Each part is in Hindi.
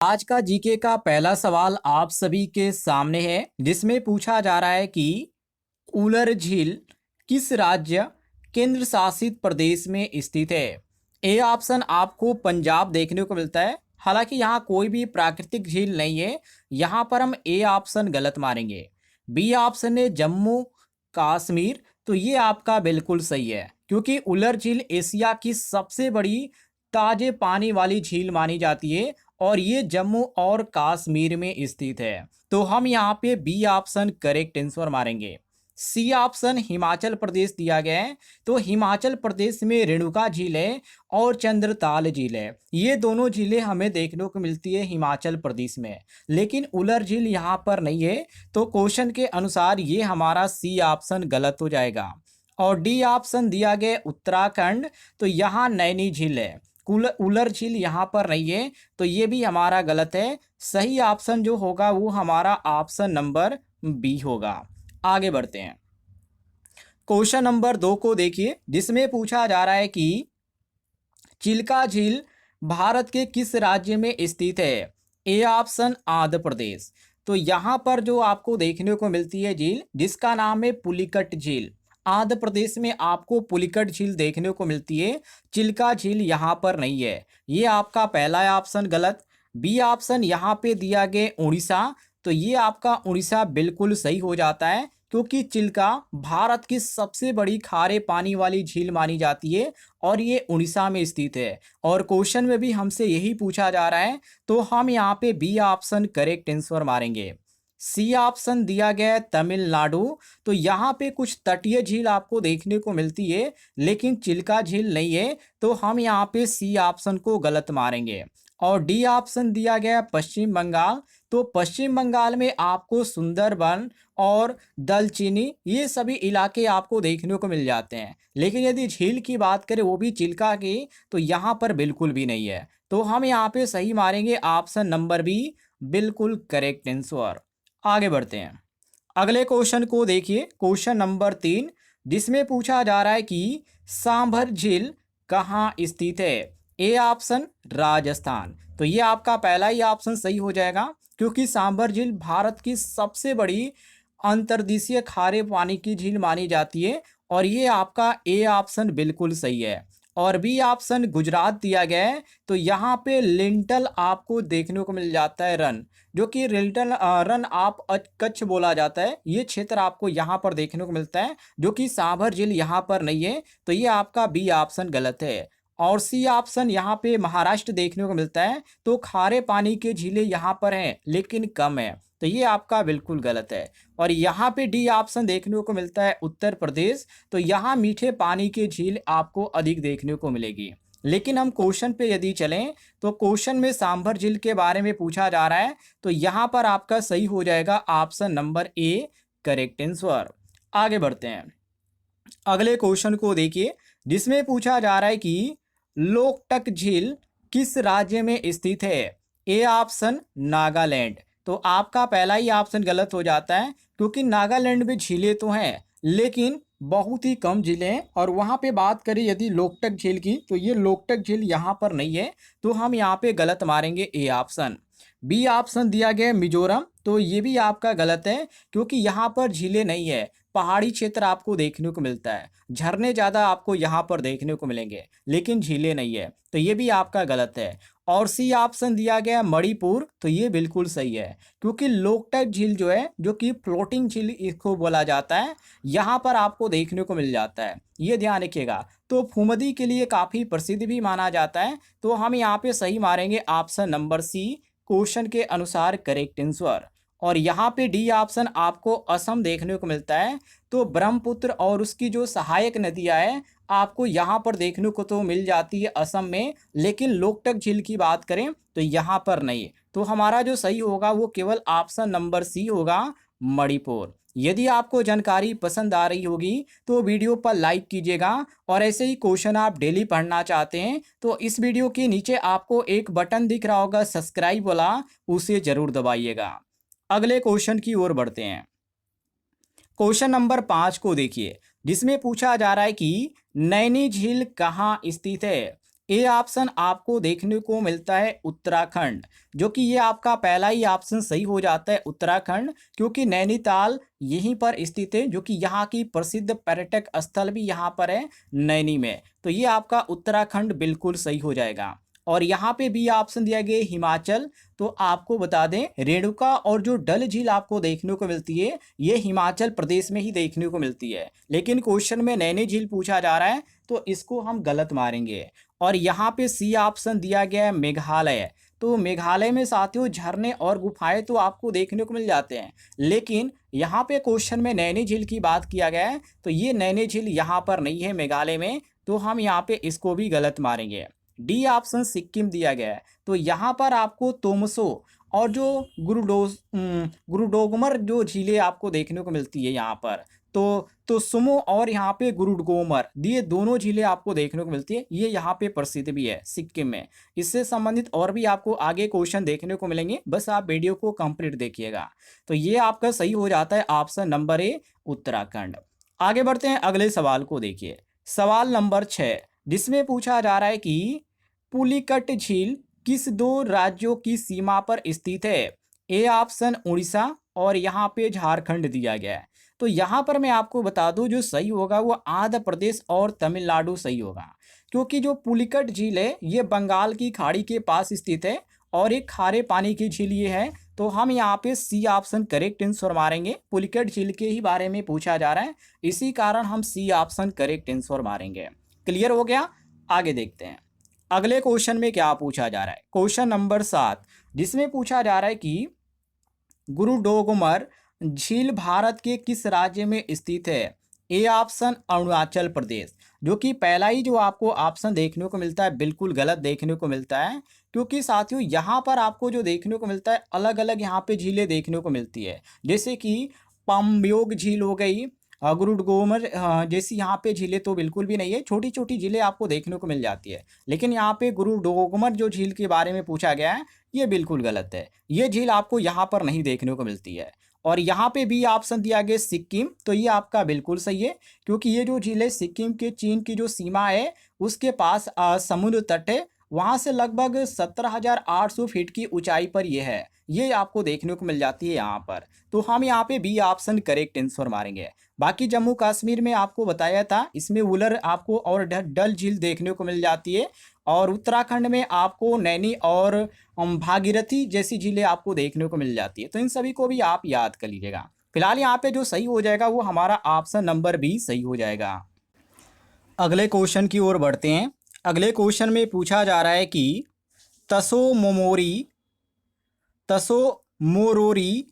आज का जीके का पहला सवाल आप सभी के सामने है, जिसमें पूछा जा रहा है कि उलर झील किस राज्य केंद्र शासित प्रदेश में स्थित है। ए ऑप्शन आपको पंजाब देखने को मिलता है। हालांकि यहाँ कोई भी प्राकृतिक झील नहीं है, यहाँ पर हम ए ऑप्शन गलत मारेंगे। बी ऑप्शन है जम्मू कश्मीर, तो ये आपका बिल्कुल सही है, क्योंकि उलर झील एशिया की सबसे बड़ी ताजे पानी वाली झील मानी जाती है और ये जम्मू और कश्मीर में स्थित है। तो हम यहाँ पे बी ऑप्शन करेक्ट आंसर मारेंगे। सी ऑप्शन हिमाचल प्रदेश दिया गया है, तो हिमाचल प्रदेश में रेणुका झील है और चंद्रताल झील है। ये दोनों झीलें हमें देखने को मिलती है हिमाचल प्रदेश में, लेकिन उलर झील यहाँ पर नहीं है। तो क्वेश्चन के अनुसार ये हमारा सी ऑप्शन गलत हो जाएगा। और डी ऑप्शन दिया गया उत्तराखंड, तो यहाँ नैनी झील है, उलर झील यहाँ पर नहीं है, तो ये भी हमारा गलत है। सही ऑप्शन जो होगा वो हमारा ऑप्शन नंबर बी होगा। आगे बढ़ते हैं। क्वेश्चन नंबर 2 को देखिए, जिसमें पूछा जा रहा है कि चिल्का झील भारत के किस राज्य में स्थित है। ए ऑप्शन आंध्र प्रदेश, तो यहाँ पर जो आपको देखने को मिलती है झील, जिसका नाम है पुलिकट झील, आंध्र प्रदेश में आपको पुलिकट झील देखने को मिलती है। चिल्का झील यहाँ पर नहीं है, ये आपका पहला ऑप्शन गलत। बी ऑप्शन यहाँ पे दिया गया उड़ीसा, तो ये आपका उड़ीसा बिल्कुल सही हो जाता है, क्योंकि चिल्का भारत की सबसे बड़ी खारे पानी वाली झील मानी जाती है और ये उड़ीसा में स्थित है। और क्वेश्चन में भी हमसे यही पूछा जा रहा है, तो हम यहाँ पे बी ऑप्शन करेक्ट आंसर मारेंगे। सी ऑप्शन दिया गया है तमिलनाडु, तो यहाँ पे कुछ तटीय झील आपको देखने को मिलती है, लेकिन चिल्का झील नहीं है, तो हम यहाँ पे सी ऑप्शन को गलत मारेंगे। और डी ऑप्शन दिया गया है पश्चिम बंगाल, तो पश्चिम बंगाल में आपको सुंदरबन और दलचीनी ये सभी इलाके आपको देखने को मिल जाते हैं, लेकिन यदि झील की बात करें वो भी चिल्का की, तो यहाँ पर बिल्कुल भी नहीं है। तो हम यहाँ पे सही मारेंगे ऑप्शन नंबर बी, बिल्कुल करेक्ट आंसर। आगे बढ़ते हैं। अगले क्वेश्चन को देखिए, क्वेश्चन नंबर 3, जिसमें पूछा जा रहा है कि सांभर झील कहाँ स्थित है। ए ऑप्शन राजस्थान, तो ये आपका पहला ही ऑप्शन सही हो जाएगा, क्योंकि सांभर झील भारत की सबसे बड़ी अंतर्देशीय खारे पानी की झील मानी जाती है और ये आपका ए ऑप्शन बिल्कुल सही है। और बी ऑप्शन गुजरात दिया गया है, तो यहाँ पे लिंटल आपको देखने को मिल जाता है रन, जो कि रिल्टन रन आप कच्छ बोला जाता है, ये क्षेत्र आपको यहाँ पर देखने को मिलता है, जो कि सांभर झील यहाँ पर नहीं है, तो ये आपका बी ऑप्शन गलत है। और सी ऑप्शन यहाँ पे महाराष्ट्र देखने को मिलता है, तो खारे पानी के झीलें यहाँ पर हैं लेकिन कम है, तो ये आपका बिल्कुल गलत है। और यहाँ पे डी ऑप्शन देखने को मिलता है उत्तर प्रदेश, तो यहाँ मीठे पानी की झील आपको अधिक देखने को मिलेगी। लेकिन हम क्वेश्चन पे यदि चलें, तो क्वेश्चन में सांभर झील के बारे में पूछा जा रहा है, तो यहाँ पर आपका सही हो जाएगा option number A, correct answer. आगे बढ़ते हैं। अगले क्वेश्चन को देखिए, जिसमें पूछा जा रहा है कि लोकटक झील किस राज्य में स्थित है। ए ऑप्शन नागालैंड, तो आपका पहला ही ऑप्शन गलत हो जाता है, क्योंकि नागालैंड में झीलें तो हैं लेकिन बहुत ही कम झीलें हैं। और वहाँ पे बात करें यदि लोकटक झील की, तो ये लोकटक झील यहाँ पर नहीं है, तो हम यहाँ पे गलत मारेंगे ए ऑप्शन। बी ऑप्शन दिया गया है मिजोरम, तो ये भी आपका गलत है, क्योंकि यहाँ पर झीलें नहीं है, पहाड़ी क्षेत्र आपको देखने को मिलता है, झरने ज़्यादा आपको यहाँ पर देखने को मिलेंगे लेकिन झीलें नहीं है, तो ये भी आपका गलत है। और सी ऑप्शन दिया गया मणिपुर, तो ये बिल्कुल सही है, क्योंकि लोकटक झील जो है, जो कि फ्लोटिंग झील इसको बोला जाता है, यहाँ पर आपको देखने को मिल जाता है, ये ध्यान रखिएगा। तो फुमदी के लिए काफ़ी प्रसिद्ध भी माना जाता है, तो हम यहाँ पे सही मारेंगे ऑप्शन नंबर सी, क्वेश्चन के अनुसार करेक्ट आंसर। और यहाँ पे डी ऑप्शन आपको असम देखने को मिलता है, तो ब्रह्मपुत्र और उसकी जो सहायक नदियाँ हैं आपको यहाँ पर देखने को तो मिल जाती है असम में, लेकिन लोकटक झील की बात करें तो यहाँ पर नहीं। तो हमारा जो सही होगा वो केवल ऑप्शन नंबर सी होगा, मणिपुर। यदि आपको जानकारी पसंद आ रही होगी तो वीडियो पर लाइक कीजिएगा, और ऐसे ही क्वेश्चन आप डेली पढ़ना चाहते हैं तो इस वीडियो के नीचे आपको एक बटन दिख रहा होगा सब्सक्राइब वाला, उसे जरूर दबाइएगा। अगले क्वेश्चन की ओर बढ़ते हैं। क्वेश्चन नंबर 5 को देखिए, जिसमें पूछा जा रहा है कि नैनी झील कहाँ स्थित है। ए ऑप्शन आपको देखने को मिलता है उत्तराखंड, जो कि ये आपका पहला ही ऑप्शन सही हो जाता है उत्तराखंड, क्योंकि नैनीताल यहीं पर स्थित है, जो कि यहाँ की प्रसिद्ध पर्यटक स्थल भी यहाँ पर है नैनी में। तो ये आपका उत्तराखंड बिल्कुल सही हो जाएगा। और यहाँ पे भी ऑप्शन दिया गया हिमाचल, तो आपको बता दें रेणुका और जो डल झील आपको देखने को मिलती है ये हिमाचल प्रदेश में ही देखने को मिलती है, लेकिन क्वेश्चन में नैनी झील पूछा जा रहा है तो इसको हम गलत मारेंगे। और यहाँ पे सी ऑप्शन दिया गया है मेघालय, तो मेघालय में साथियों झरने और गुफाएं तो आपको देखने को मिल जाते हैं, लेकिन यहाँ पे क्वेश्चन में नैनी झील की बात किया गया है तो ये नैनी झील यहाँ पर नहीं है मेघालय में, तो हम यहाँ पे इसको भी गलत मारेंगे। डी ऑप्शन सिक्किम दिया गया है, तो यहाँ पर आपको तोमसो और जो गुरुडोगमर जो झीलें आपको देखने को मिलती है यहाँ पर, तो सुमो और यहाँ पे गुरुडोगमर ये दोनों झीलें आपको देखने को मिलती है, ये यहाँ पे प्रसिद्ध भी है सिक्किम में। इससे संबंधित और भी आपको आगे क्वेश्चन देखने को मिलेंगे, बस आप वीडियो को कंप्लीट देखिएगा। तो ये आपका सही हो जाता है ऑप्शन नंबर ए उत्तराखंड। आगे बढ़ते हैं, अगले सवाल को देखिए, सवाल नंबर 6, जिसमें पूछा जा रहा है कि पुलिकट झील किस दो राज्यों की सीमा पर स्थित है। ए ऑप्शन उड़ीसा और यहाँ पे झारखंड दिया गया है। तो यहाँ पर मैं आपको बता दूं जो सही होगा वो आंध्र प्रदेश और तमिलनाडु सही होगा, क्योंकि जो पुलिकट झील है ये बंगाल की खाड़ी के पास स्थित है और एक खारे पानी की झील ये है। तो हम यहाँ पे सी ऑप्शन करेक्ट आंसर मारेंगे, पुलिकट झील के ही बारे में पूछा जा रहा है, इसी कारण हम सी ऑप्शन करेक्ट आंसर मारेंगे। क्लियर हो गया। आगे देखते हैं अगले क्वेश्चन में क्या पूछा जा रहा है। क्वेश्चन नंबर 7, जिसमें पूछा जा रहा है कि गुरुडोगमर झील भारत के किस राज्य में स्थित है। ए ऑप्शन अरुणाचल प्रदेश, जो कि पहला ही जो आपको ऑप्शन देखने को मिलता है बिल्कुल गलत देखने को मिलता है, क्योंकि साथियों यहाँ पर आपको जो देखने को मिलता है अलग अलग यहाँ पे झीलें देखने को मिलती है, जैसे कि पम्बयोक झील हो गई, गुरुडोगमर जैसी यहाँ पे झीलें तो बिल्कुल भी नहीं है, छोटी छोटी झीलें आपको देखने को मिल जाती है, लेकिन यहाँ पे गुरुडोगमर जो झील के बारे में पूछा गया है ये बिल्कुल गलत है, ये झील आपको यहाँ पर नहीं देखने को मिलती है। और यहाँ पे भी ऑप्शन दिया गया सिक्किम, तो ये आपका बिल्कुल सही है, क्योंकि ये जो झील है सिक्किम के चीन की जो सीमा है उसके पास समुद्र तट है, वहाँ से लगभग 17,800 फीट की ऊंचाई पर ये है, ये आपको देखने को मिल जाती है यहाँ पर। तो हम यहाँ पे बी ऑप्शन करेक्ट आंसर मारेंगे। बाकी जम्मू कश्मीर में आपको बताया था इसमें वुलर आपको और डल झील देखने को मिल जाती है, और उत्तराखंड में आपको नैनी और भागीरथी जैसी झीलें आपको देखने को मिल जाती है। तो इन सभी को भी आप याद कर लीजिएगा। फिलहाल यहाँ पे जो सही हो जाएगा वो हमारा ऑप्शन नंबर बी सही हो जाएगा। अगले क्वेश्चन की ओर बढ़ते हैं। अगले क्वेश्चन में पूछा जा रहा है कि तसो मोरोरी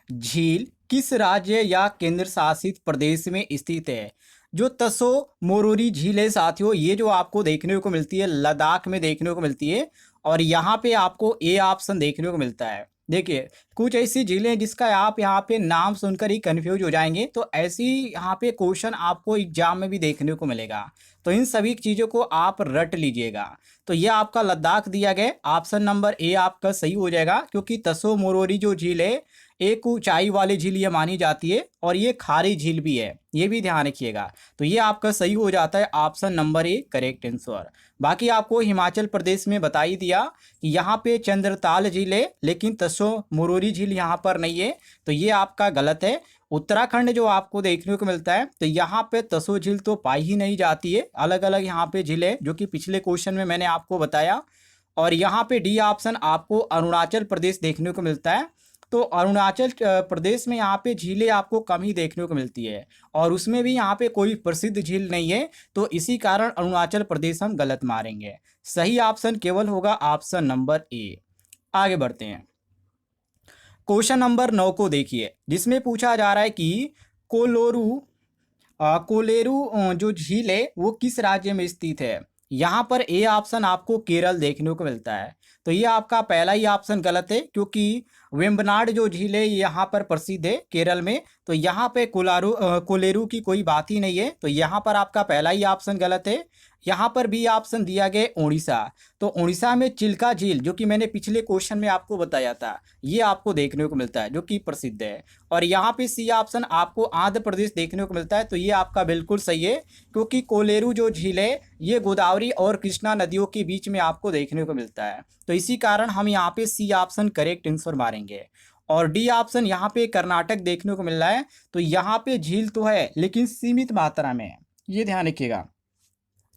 झील किस राज्य या केंद्र शासित प्रदेश में स्थित है। जो तसो मोरोरी झील है साथियों ये जो आपको देखने को मिलती है लद्दाख में देखने को मिलती है, और यहाँ पे आपको ए ऑप्शन देखने को मिलता है। देखिए कुछ ऐसी झीलें हैं जिसका आप यहाँ पे नाम सुनकर ही कंफ्यूज हो जाएंगे, तो ऐसी यहाँ पे क्वेश्चन आपको एग्जाम में भी देखने को मिलेगा, तो इन सभी चीज़ों को आप रट लीजिएगा। तो ये आपका लद्दाख दिया गया, ऑप्शन नंबर ए आपका सही हो जाएगा, क्योंकि तसो मोरोरी जो झील है एक ऊंचाई वाली झील ये मानी जाती है और ये खारी झील भी है, ये भी ध्यान रखिएगा। तो ये आपका सही हो जाता है option number A correct answer. बाकी आपको हिमाचल प्रदेश में बता ही दिया कि यहाँ पे चंद्रताल झील है, लेकिन तसो मोरोरी झील यहाँ पर नहीं है, तो ये आपका गलत है। उत्तराखंड जो आपको देखने को मिलता है तो यहाँ पे तसो झील तो पाई ही नहीं जाती है, अलग अलग यहाँ पे झीलें जो कि पिछले क्वेश्चन में मैंने आपको बताया। और यहाँ पे डी ऑप्शन आपको अरुणाचल प्रदेश देखने को मिलता है, तो अरुणाचल प्रदेश में यहाँ पे झीलें आपको कम ही देखने को मिलती है, और उसमें भी यहाँ पे कोई प्रसिद्ध झील नहीं है, तो इसी कारण अरुणाचल प्रदेश हम गलत मारेंगे। सही ऑप्शन केवल होगा ऑप्शन नंबर ए। आगे बढ़ते हैं, क्वेश्चन नंबर 9 को देखिए, जिसमें पूछा जा रहा है कि कोलेरू जो झील है वो किस राज्य में स्थित है। यहाँ पर ए ऑप्शन आपको केरल देखने को मिलता है, तो ये आपका पहला ही ऑप्शन गलत है, क्योंकि वेम्बनाड जो झील है यहाँ पर प्रसिद्ध है केरल में, तो यहाँ पे कोलेरू की कोई बात ही नहीं है, तो यहाँ पर आपका पहला ही ऑप्शन गलत है। यहाँ पर बी ऑप्शन दिया गया उड़ीसा। तो उड़ीसा में चिल्का झील, जो कि मैंने पिछले क्वेश्चन में आपको बताया था, ये आपको देखने को मिलता है, जो कि प्रसिद्ध है। और यहाँ पे सी ऑप्शन आपको आंध्र प्रदेश देखने को मिलता है। तो ये आपका बिल्कुल सही है, क्योंकि कोलेरू जो झील है ये गोदावरी और कृष्णा नदियों के बीच में आपको देखने को मिलता है। तो इसी कारण हम यहाँ पे सी ऑप्शन करेक्ट आंसर मारेंगे। और डी ऑप्शन यहाँ पे कर्नाटक देखने को मिल रहा है। तो यहाँ पे झील तो है लेकिन सीमित मात्रा में है, ये ध्यान रखिएगा।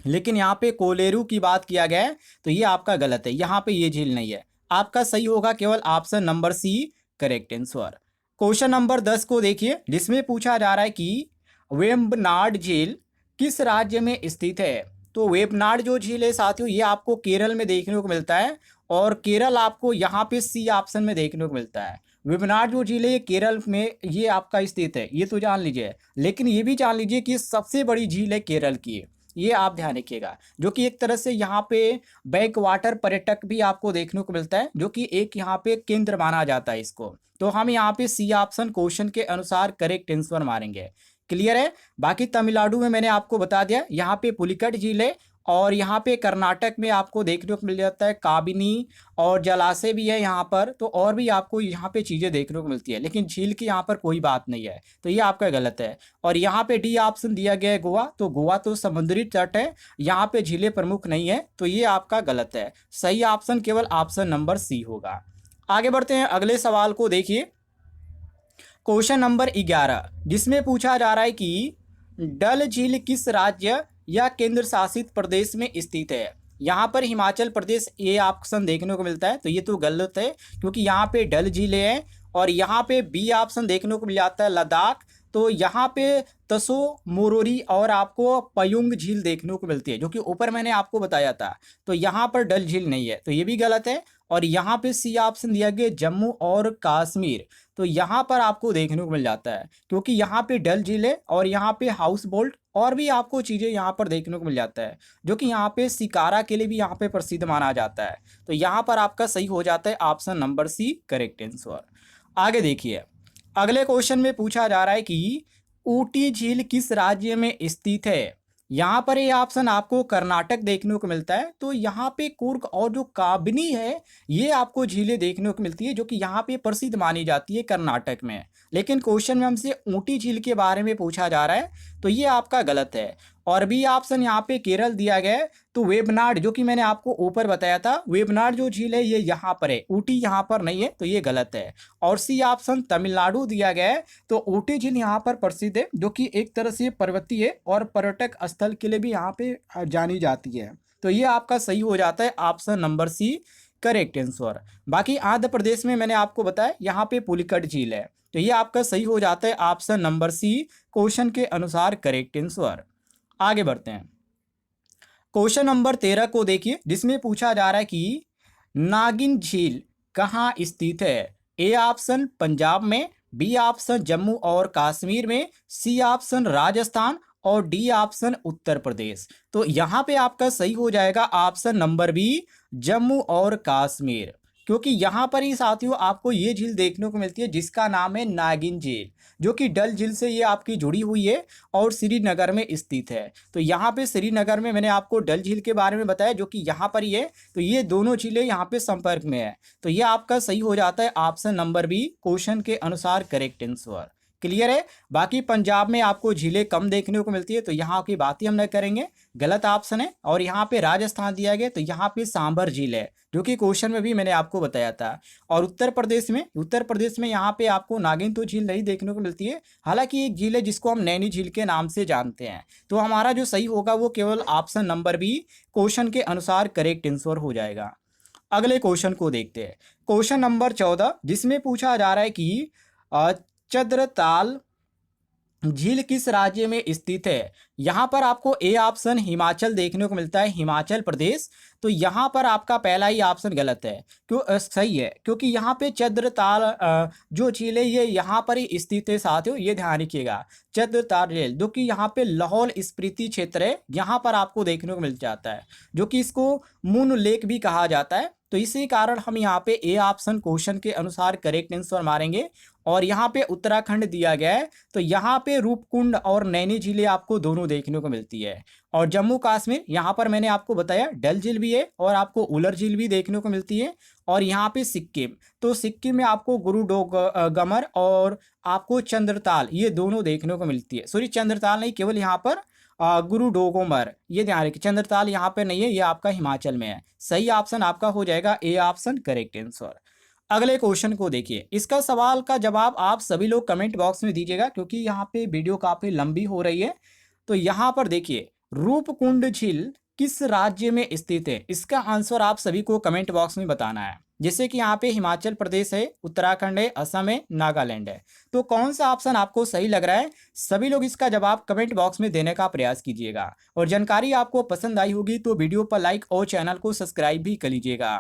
लेकिन यहाँ पे कोलेरू की बात किया गया है, तो ये आपका गलत है, यहाँ पे ये झील नहीं है। आपका सही होगा केवल option number C correct answer. Question number 10 को देखिए, जिसमें पूछा जा रहा है कि वेम्बनाड झील किस राज्य में स्थित है। तो वेम्बनाड जो झील है साथियों, ये आपको केरल में देखने को मिलता है। और केरल आपको यहाँ पे सी ऑप्शन में देखने को मिलता है। वेम्बनाड जो झील है ये केरल में ये आपका स्थित है, ये तो जान लीजिए। लेकिन ये भी जान लीजिए कि सबसे बड़ी झील है केरल की, ये आप ध्यान रखिएगा। जो कि एक तरह से यहाँ पे बैक वाटर पर्यटक भी आपको देखने को मिलता है, जो कि एक यहाँ पे केंद्र माना जाता है इसको। तो हम यहाँ पे सी ऑप्शन क्वेश्चन के अनुसार करेक्ट आंसर मारेंगे। क्लियर है। बाकी तमिलनाडु में मैंने आपको बता दिया, यहाँ पे पुलिकट झील है। और यहाँ पे कर्नाटक में आपको देखने को मिल जाता है काबिनी, और जलाशय भी है यहाँ पर। तो और भी आपको यहाँ पे चीज़ें देखने को मिलती है, लेकिन झील की यहाँ पर कोई बात नहीं है। तो ये आपका गलत है। और यहाँ पे डी ऑप्शन दिया गया है गोवा। तो गोवा तो समुद्री तट है, यहाँ पे झीलें प्रमुख नहीं है। तो ये आपका गलत है। सही ऑप्शन केवल ऑप्शन नंबर सी होगा। आगे बढ़ते हैं, अगले सवाल को देखिए। क्वेश्चन नंबर 11, जिसमें पूछा जा रहा है कि डल झील किस राज्य या केंद्र शासित प्रदेश में स्थित है। यहाँ पर हिमाचल प्रदेश ये ऑप्शन देखने को मिलता है। तो ये तो गलत है, क्योंकि यहाँ पे डल झीलें हैं। और यहाँ पे बी ऑप्शन देखने को मिल जाता है लद्दाख। तो यहाँ पे तसो मोरोरी और आपको पयुंग झील देखने को मिलती है, जो कि ऊपर मैंने आपको बताया था। तो यहाँ पर डल झील नहीं है, तो ये भी गलत है। और यहाँ पे सी ऑप्शन दिया गया जम्मू और कश्मीर। तो यहाँ पर आपको देखने को मिल जाता है, क्योंकि यहाँ पे डल झील है और यहाँ पे हाउस बोट और भी आपको चीज़ें यहाँ पर देखने को मिल जाता है, जो कि यहाँ पे शिकारा के लिए भी यहाँ पे प्रसिद्ध माना जाता है। तो यहाँ पर आपका सही हो जाता है option number C correct answer. आगे देखिए, अगले क्वेश्चन में पूछा जा रहा है कि ऊटी झील किस राज्य में स्थित है। यहाँ पर ये ऑप्शन आपको कर्नाटक देखने को मिलता है। तो यहाँ पे कुर्ग और जो काबिनी है ये आपको झीलें देखने को मिलती है, जो कि यहाँ पे प्रसिद्ध मानी जाती है कर्नाटक में। लेकिन क्वेश्चन में हमसे ऊटी झील के बारे में पूछा जा रहा है, तो ये आपका गलत है। और बी ऑप्शन यहाँ पे केरल दिया गया है। तो वेबनाड, जो कि मैंने आपको ऊपर बताया था, वेबनाड जो झील है ये यहाँ पर है, ऊटी यहाँ पर नहीं है। तो ये गलत है। और सी ऑप्शन तमिलनाडु दिया गया है। तो ऊटी झील यहाँ पर प्रसिद्ध है, जो कि एक तरह से पर्वतीय है और पर्यटक स्थल के लिए भी यहाँ पे जानी जाती है। तो ये आपका सही हो जाता है option number C correct answer. बाकी आंध्र प्रदेश में मैंने आपको बताया यहाँ पे पुलिकट झील है। तो ये आपका सही हो जाता है ऑप्शन नंबर सी क्वेश्चन के अनुसार करेक्ट आंसर। आगे बढ़ते हैं, क्वेश्चन नंबर 13 को देखिए, जिसमें पूछा जा रहा है कि नागिन झील कहाँ स्थित है। ए ऑप्शन पंजाब में, बी ऑप्शन जम्मू और कश्मीर में, सी ऑप्शन राजस्थान और डी ऑप्शन उत्तर प्रदेश। तो यहाँ पे आपका सही हो जाएगा ऑप्शन नंबर बी जम्मू और कश्मीर, क्योंकि यहाँ पर ही साथियों आपको ये झील देखने को मिलती है जिसका नाम है नागिन झील, जो कि डल झील से ये आपकी जुड़ी हुई है और श्रीनगर में स्थित है। तो यहाँ पे श्रीनगर में मैंने आपको डल झील के बारे में बताया, जो कि यहाँ पर ही है। तो ये दोनों झीलें यहाँ पे संपर्क में है। तो ये आपका सही हो जाता है ऑप्शन नंबर बी क्वेश्चन के अनुसार करेक्ट आंसर। क्लियर है। बाकी पंजाब में आपको झीलें कम देखने को मिलती है, तो यहाँ की बात ही हम नहीं करेंगे, गलत ऑप्शन है। और यहाँ पे राजस्थान दिया गया, तो यहाँ पे सांभर झील है, जो कि क्वेश्चन में भी मैंने आपको बताया था। और उत्तर प्रदेश में यहाँ पे आपको नागिन तो झील नहीं देखने को मिलती है, हालांकि एक झील है जिसको हम नैनी झील के नाम से जानते हैं। तो हमारा जो सही होगा वो केवल ऑप्शन नंबर बी क्वेश्चन के अनुसार करेक्ट आंसर हो जाएगा। अगले क्वेश्चन को देखते हैं, क्वेश्चन नंबर 14, जिसमें पूछा जा रहा है कि चद्रताल झील किस राज्य में स्थित है। यहाँ पर आपको ए ऑप्शन हिमाचल देखने को मिलता है, हिमाचल प्रदेश। तो यहाँ पर आपका पहला ही ऑप्शन गलत है, क्यों सही है, क्योंकि यहाँ पे चद्रताल जो झील है ये यहाँ पर ही स्थित है साथियों, ये ध्यान रखिएगा। चद्रताल झील जो कि यहाँ पे लाहौल स्पीति क्षेत्र है, यहाँ पर आपको देखने को मिल जाता है, जो कि इसको मून लेक भी कहा जाता है। तो इसी कारण हम यहाँ पे ए ऑप्शन क्वेश्चन के अनुसार करेक्ट आंसर मारेंगे। और यहाँ पे उत्तराखंड दिया गया है, तो यहाँ पे रूपकुंड और नैनी झीलें आपको दोनों देखने को मिलती है। और जम्मू कश्मीर, यहाँ पर मैंने आपको बताया डल झील भी है और आपको उलर झील भी देखने को मिलती है। और यहाँ पे सिक्किम, तो सिक्किम में आपको गमर और आपको चंद्रताल, ये दोनों देखने को मिलती है। सॉरी, चंद्रताल नहीं, केवल यहाँ पर गुरु डोगोमर, ये ध्यान रखिए, चंद्रताल यहाँ पे नहीं है, ये आपका हिमाचल में है। सही ऑप्शन आपका हो जाएगा ए ऑप्शन, करेक्ट आंसर। अगले क्वेश्चन को देखिए, इसका सवाल का जवाब आप सभी लोग कमेंट बॉक्स में दीजिएगा क्योंकि यहाँ पे वीडियो काफी लंबी हो रही है। तो यहाँ पर देखिए, रूपकुंड झील किस राज्य में स्थित है? इसका आंसर आप सभी को कमेंट बॉक्स में बताना है। जैसे कि यहाँ पे हिमाचल प्रदेश है, उत्तराखंड है, असम है, नागालैंड है। तो कौन सा ऑप्शन आपको सही लग रहा है? सभी लोग इसका जवाब कमेंट बॉक्स में देने का प्रयास कीजिएगा। और जानकारी आपको पसंद आई होगी तो वीडियो पर लाइक और चैनल को सब्सक्राइब भी कर लीजिएगा।